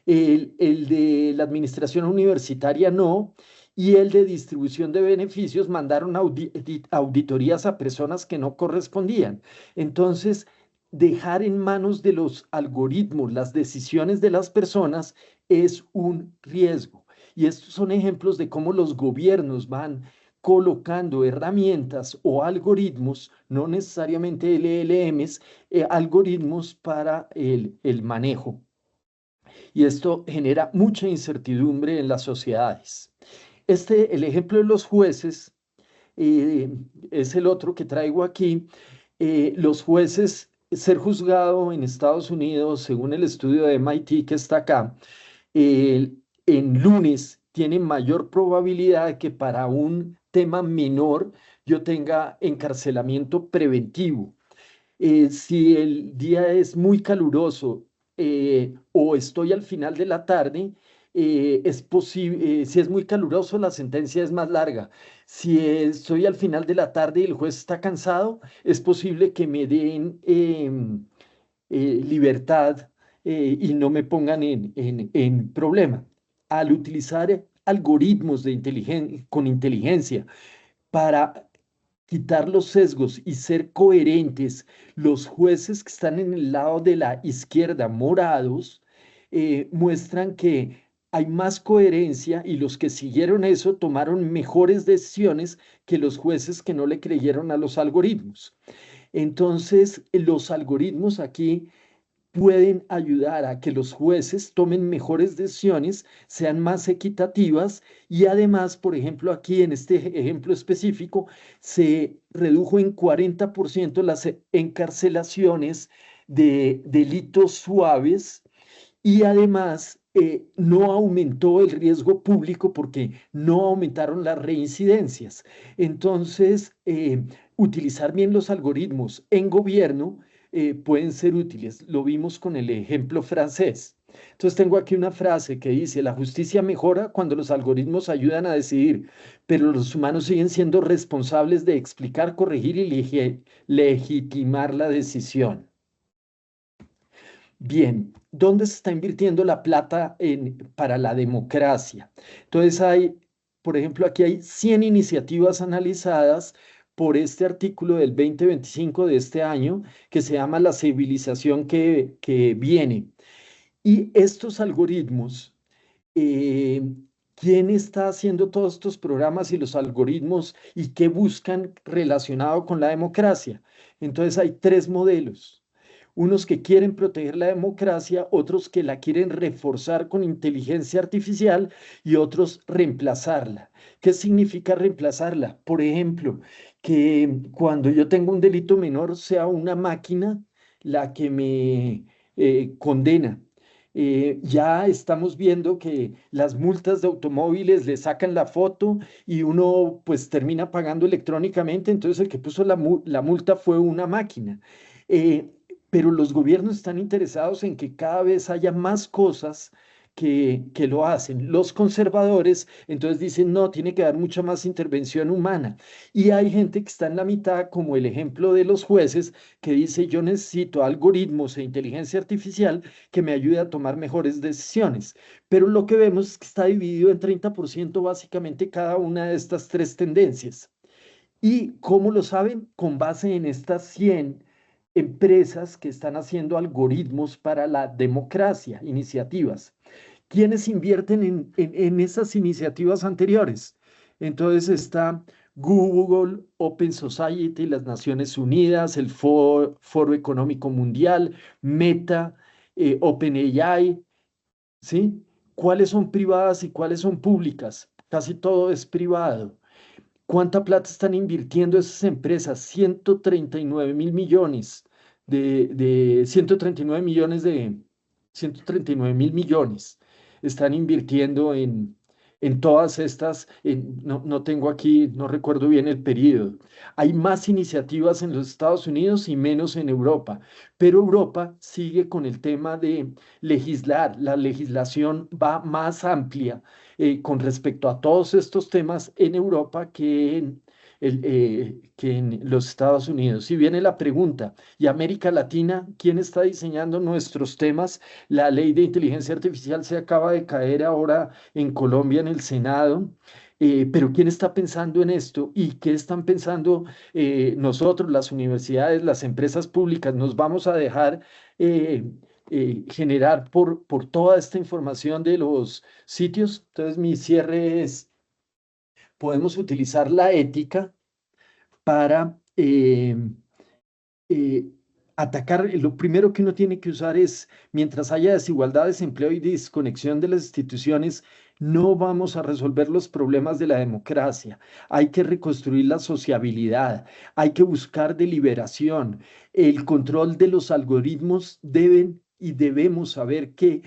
El de la administración universitaria no, y el de distribución de beneficios mandaron auditorías a personas que no correspondían. Entonces, dejar en manos de los algoritmos las decisiones de las personas es un riesgo. Y estos son ejemplos de cómo los gobiernos van colocando herramientas o algoritmos, no necesariamente LLMs, algoritmos para el manejo, y esto genera mucha incertidumbre en las sociedades. El ejemplo de los jueces eh, es el otro que traigo aquí. Los jueces, ser juzgado en Estados Unidos, según el estudio de MIT que está acá, eh, en lunes tiene mayor probabilidad de que para un tema menor yo tenga encarcelamiento preventivo. Si el día es muy caluroso o estoy al final de la tarde, es posible, si es muy caluroso, la sentencia es más larga. Si estoy al final de la tarde y el juez está cansado, es posible que me den libertad y no me pongan en problema. Al utilizar algoritmos con inteligencia para quitar los sesgos y ser coherentes, los jueces que están en el lado de la izquierda, morados, muestran que hay más coherencia y los que siguieron eso tomaron mejores decisiones que los jueces que no le creyeron a los algoritmos. Entonces, los algoritmos aquí pueden ayudar a que los jueces tomen mejores decisiones, sean más equitativas y además, por ejemplo, aquí en este ejemplo específico, se redujo en 40% las encarcelaciones de delitos suaves y además no aumentó el riesgo público porque no aumentaron las reincidencias. Entonces, utilizar bien los algoritmos en gobierno pueden ser útiles. Lo vimos con el ejemplo francés. Entonces tengo aquí una frase que dice, la justicia mejora cuando los algoritmos ayudan a decidir, pero los humanos siguen siendo responsables de explicar, corregir y legitimar la decisión. Bien, ¿dónde se está invirtiendo la plata para la democracia? Entonces por ejemplo, aquí hay 100 iniciativas analizadas por este artículo del 2025 de este año que se llama La civilización que viene. Y estos algoritmos, eh, ¿quién está haciendo todos estos programas y los algoritmos y qué buscan relacionado con la democracia? Entonces hay tres modelos, unos que quieren proteger la democracia, otros que la quieren reforzar con inteligencia artificial y otros reemplazarla. ¿Qué significa reemplazarla? Por ejemplo, que cuando yo tengo un delito menor sea una máquina la que me condena. Ya estamos viendo que las multas de automóviles le sacan la foto y uno pues termina pagando electrónicamente, entonces el que puso la multa fue una máquina. Eh, pero los gobiernos están interesados en que cada vez haya más cosas que lo hacen. Los conservadores entonces dicen, no, tiene que haber mucha más intervención humana. Y hay gente que está en la mitad, como el ejemplo de los jueces, que dice, yo necesito algoritmos e inteligencia artificial que me ayude a tomar mejores decisiones. Pero lo que vemos es que está dividido en 30% básicamente cada una de estas tres tendencias. ¿Y cómo lo saben? Con base en estas 100 empresas que están haciendo algoritmos para la democracia, iniciativas. ¿Quiénes invierten en esas iniciativas anteriores? Entonces está Google, Open Society, las Naciones Unidas, el Foro Económico Mundial, Meta, OpenAI, ¿sí? ¿Cuáles son privadas y cuáles son públicas? Casi todo es privado. ¿Cuánta plata están invirtiendo esas empresas? 139.000 millones de 139.000 millones están invirtiendo en todas estas, no, no tengo aquí, no recuerdo bien el periodo. Hay más iniciativas en los Estados Unidos y menos en Europa, pero Europa sigue con el tema de legislar. La legislación va más amplia con respecto a todos estos temas en Europa que en los Estados Unidos. Si viene la pregunta, ¿y América Latina, quién está diseñando nuestros temas? La ley de inteligencia artificial se acaba de caer ahora en Colombia en el Senado. Pero ¿quién está pensando en esto? ¿Y qué están pensando nosotros, las universidades, las empresas públicas? ¿Nos vamos a dejar eh, generar por toda esta información de los sitios? Entonces, mi cierre es, podemos utilizar la ética para eh, atacar. Lo primero que uno tiene que usar es, mientras haya desigualdad, desempleo y desconexión de las instituciones, no vamos a resolver los problemas de la democracia. Hay que reconstruir la sociabilidad, hay que buscar deliberación. El control de los algoritmos deben y debemos saber que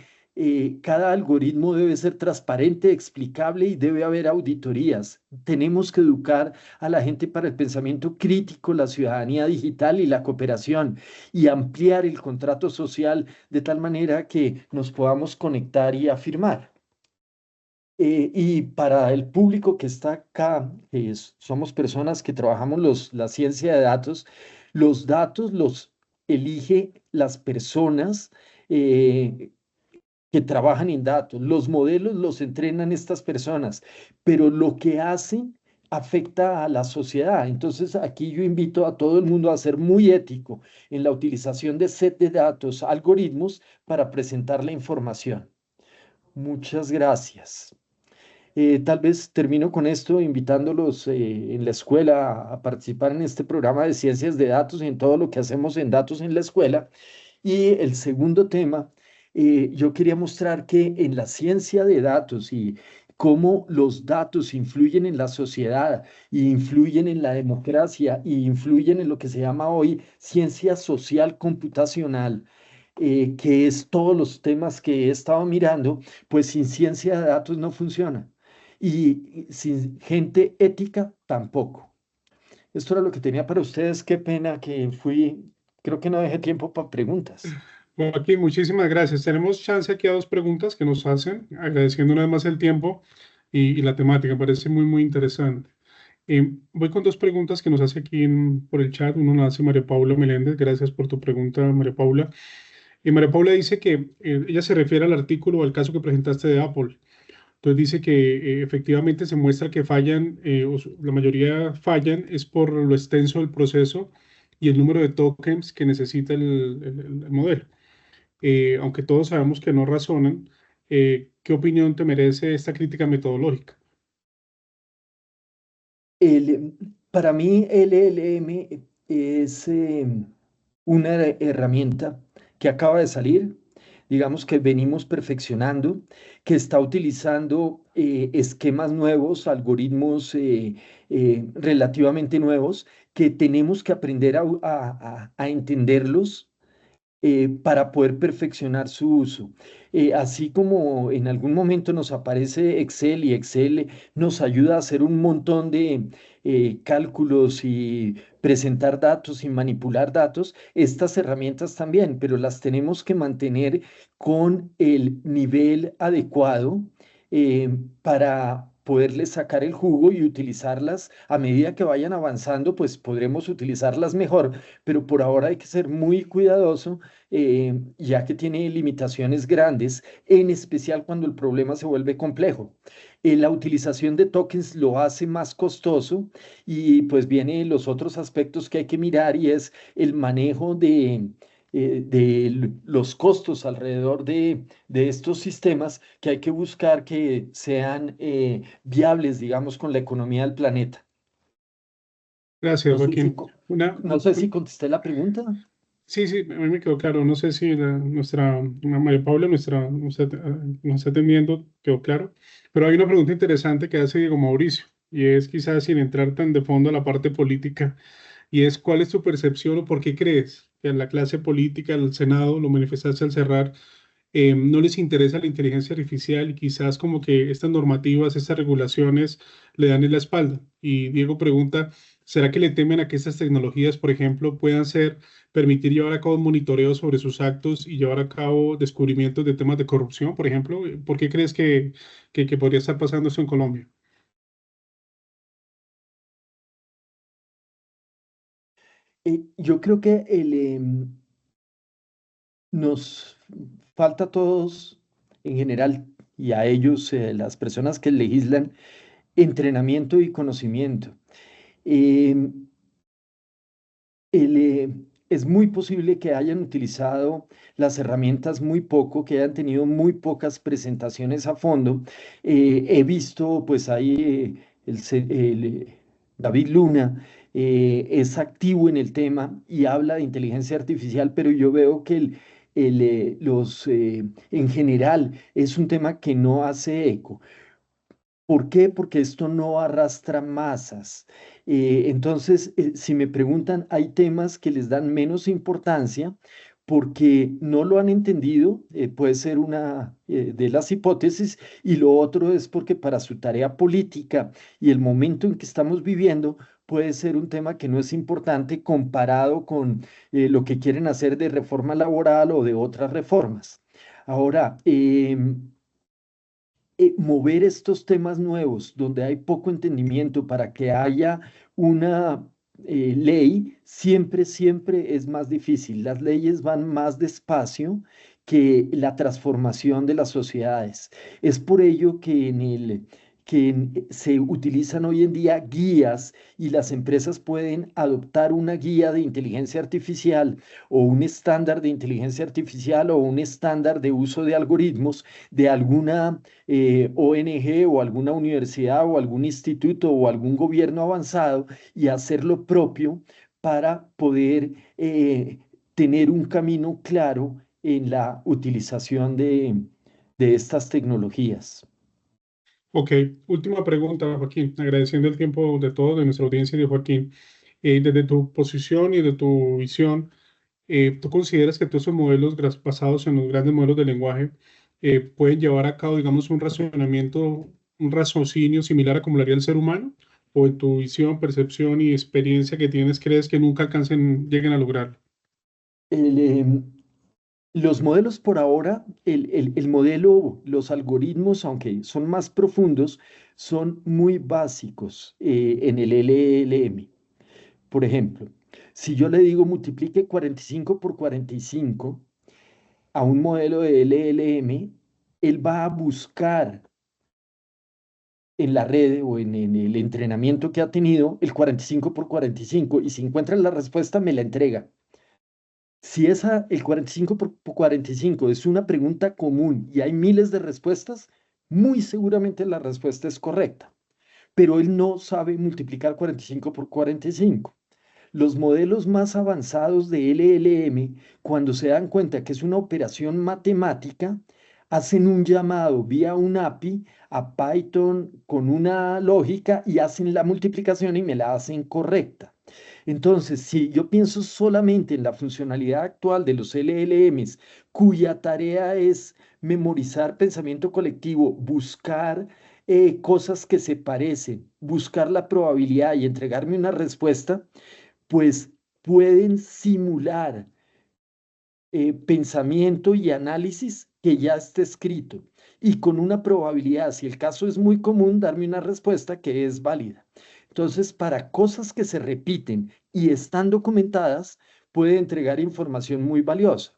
cada algoritmo debe ser transparente, explicable y debe haber auditorías. Tenemos que educar a la gente para el pensamiento crítico, la ciudadanía digital y la cooperación, y ampliar el contrato social de tal manera que nos podamos conectar y afirmar. Y para el público que está acá, somos personas que trabajamos la ciencia de datos, los datos los elige las personas eh, que trabajan en datos. Los modelos los entrenan estas personas, pero lo que hacen afecta a la sociedad. Entonces, aquí yo invito a todo el mundo a ser muy ético en la utilización de set de datos, algoritmos para presentar la información. Muchas gracias. Tal vez termino con esto invitándolos en la escuela a participar en este programa de ciencias de datos y en todo lo que hacemos en datos en la escuela. Y el segundo tema, yo quería mostrar que en la ciencia de datos y cómo los datos influyen en la sociedad, y influyen en la democracia, y influyen en lo que se llama hoy ciencia social computacional, que es todos los temas que he estado mirando, pues sin ciencia de datos no funciona. Y sin gente ética tampoco. Esto era lo que tenía para ustedes. Qué pena que fui, creo que no dejé tiempo para preguntas. Joaquín, muchísimas gracias. Tenemos chance aquí a dos preguntas que nos hacen, agradeciendo una vez más el tiempo y la temática, me parece muy, muy interesante. Voy con dos preguntas que nos hace aquí por el chat. Uno nos hace María Paula Meléndez. Gracias por tu pregunta, María Paula. Y María Paula dice que ella se refiere al artículo o al caso que presentaste de Apple. Entonces dice que efectivamente se muestra que fallan, la mayoría fallan, es por lo extenso del proceso y el número de tokens que necesita el modelo. Aunque todos sabemos que no razonan, ¿qué opinión te merece esta crítica metodológica? El, para mí, LLM es una herramienta que acaba de salir, digamos que venimos perfeccionando, que está utilizando esquemas nuevos, algoritmos relativamente nuevos, que tenemos que aprender a entenderlos para poder perfeccionar su uso. Así como en algún momento nos aparece Excel y Excel nos ayuda a hacer un montón de cálculos y presentar datos y manipular datos, estas herramientas también, pero las tenemos que mantener con el nivel adecuado para poderles sacar el jugo y utilizarlas a medida que vayan avanzando, pues podremos utilizarlas mejor, pero por ahora hay que ser muy cuidadoso ya que tiene limitaciones grandes, en especial cuando el problema se vuelve complejo. La utilización de tokens lo hace más costoso, y pues vienen los otros aspectos que hay que mirar, y es el manejo de los costos alrededor de estos sistemas, que hay que buscar que sean viables, digamos, con la economía del planeta. Gracias, No sé si, Joaquín. Una, no sé si contesté la pregunta. sí, sí, a mí me quedó claro. No sé si nuestra María Paula, nos está atendiendo, quedó claro. Pero hay una pregunta interesante que hace Diego Mauricio. y es quizás sin entrar tan de fondo a la parte política, y es cuál es tu percepción o por qué crees que a la clase política, al Senado, lo manifestaste al cerrar, no les interesa la inteligencia artificial y quizás como que estas normativas, estas regulaciones le dan en la espalda. Y Diego pregunta, ¿será que le temen a que estas tecnologías, por ejemplo, puedan permitir llevar a cabo un monitoreo sobre sus actos y llevar a cabo descubrimientos de temas de corrupción, por ejemplo? ¿Por qué crees que podría estar pasando eso en Colombia? Yo creo que nos falta a todos en general y a ellos, las personas que legislan, entrenamiento y conocimiento. Em, el, es muy posible que hayan utilizado las herramientas muy poco, que hayan tenido muy pocas presentaciones a fondo. He visto, pues ahí David Luna es activo en el tema y habla de inteligencia artificial, pero yo veo que en general es un tema que no hace eco. ¿Por qué? Porque esto no arrastra masas. Entonces, si me preguntan, hay temas que les dan menos importancia porque no lo han entendido, puede ser una de las hipótesis, y lo otro es porque para su tarea política y el momento en que estamos viviendo, puede ser un tema que no es importante comparado con lo que quieren hacer de reforma laboral o de otras reformas. Ahora, mover estos temas nuevos donde hay poco entendimiento para que haya una ley, siempre es más difícil. Las leyes van más despacio que la transformación de las sociedades. Es por ello que se utilizan hoy en día guías y las empresas pueden adoptar una guía de inteligencia artificial o un estándar de inteligencia artificial o un estándar de uso de algoritmos de alguna ONG o alguna universidad o algún instituto o algún gobierno avanzado y hacer lo propio para poder tener un camino claro en la utilización de estas tecnologías. Ok, última pregunta, Joaquín, agradeciendo el tiempo de todos, de nuestra audiencia y de Joaquín. Desde tu posición y de tu visión, ¿tú consideras que todos esos modelos basados en los grandes modelos de lenguaje pueden llevar a cabo, digamos, un razonamiento, un raciocinio similar a como lo haría el ser humano? ¿O en tu visión, percepción y experiencia que tienes, crees que nunca lleguen a lograrlo? El, los modelos por ahora, el modelo, los algoritmos, aunque son más profundos, son muy básicos en el LLM. Por ejemplo, si yo le digo multiplique 45 por 45 a un modelo de LLM, él va a buscar en la red o en el entrenamiento que ha tenido el 45 por 45 y si encuentra la respuesta me la entrega. Si el 45 por 45 es una pregunta común y hay miles de respuestas, muy seguramente la respuesta es correcta, pero él no sabe multiplicar 45 por 45. Los modelos más avanzados de LLM, cuando se dan cuenta que es una operación matemática, hacen un llamado vía un API a Python con una lógica y hacen la multiplicación y me la hacen correcta. Entonces, si yo pienso solamente en la funcionalidad actual de los LLMs, cuya tarea es memorizar pensamiento colectivo, buscar cosas que se parecen, buscar la probabilidad y entregarme una respuesta, pues pueden simular pensamiento y análisis que ya está escrito y con una probabilidad, si el caso es muy común, darme una respuesta que es válida. Entonces, para cosas que se repiten y están documentadas, puede entregar información muy valiosa.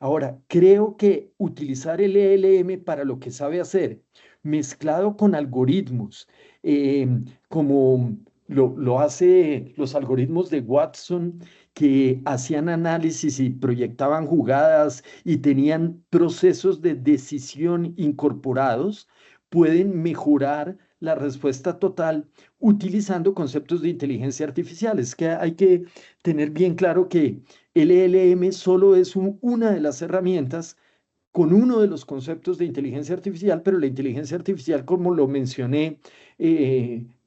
Ahora, creo que utilizar el ELM para lo que sabe hacer, mezclado con algoritmos, eh, como lo hace los algoritmos de Watson, que hacían análisis y proyectaban jugadas y tenían procesos de decisión incorporados, pueden mejorar la respuesta total utilizando conceptos de inteligencia artificial. Es que hay que tener bien claro que el LLM solo es una de las herramientas con uno de los conceptos de inteligencia artificial, pero la inteligencia artificial, como lo mencioné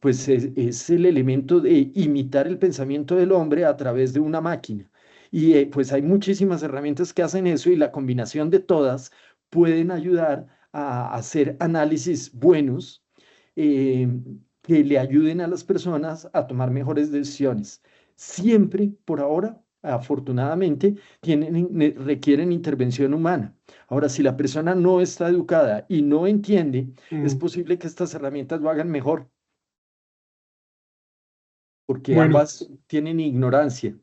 pues es el elemento de imitar el pensamiento del hombre a través de una máquina. Y pues hay muchísimas herramientas que hacen eso y la combinación de todas pueden ayudar a hacer análisis buenos eh, que le ayuden a las personas a tomar mejores decisiones. Siempre, por ahora, afortunadamente, requieren intervención humana. Ahora, si la persona no está educada y no entiende, es Mm. posible que estas herramientas lo hagan mejor, porque Bueno, ambas tienen ignorancia.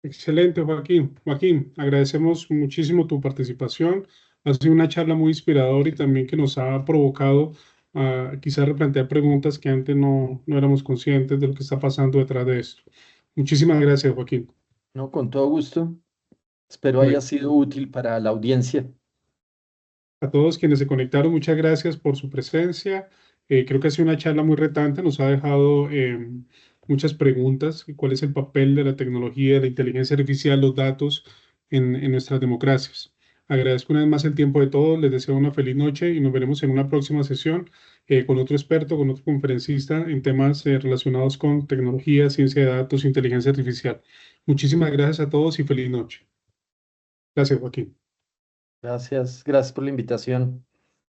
excelente, Joaquín. Joaquín, agradecemos muchísimo tu participación. Ha sido una charla muy inspiradora y también que nos ha provocado a quizás replantear preguntas que antes no éramos conscientes de lo que está pasando detrás de esto. Muchísimas gracias, Joaquín. ¿No? Con todo gusto. Espero haya Bueno, sido útil para la audiencia. a todos quienes se conectaron, muchas gracias por su presencia. Creo que ha sido una charla muy retante, nos ha dejado muchas preguntas. ¿Cuál es el papel de la tecnología, de la inteligencia artificial, los datos en nuestras democracias? Agradezco una vez más el tiempo de todos, les deseo una feliz noche y nos veremos en una próxima sesión con otro experto, con otro conferencista en temas relacionados con tecnología, ciencia de datos, inteligencia artificial. Muchísimas gracias a todos y feliz noche. Gracias, Joaquín. Gracias, gracias por la invitación.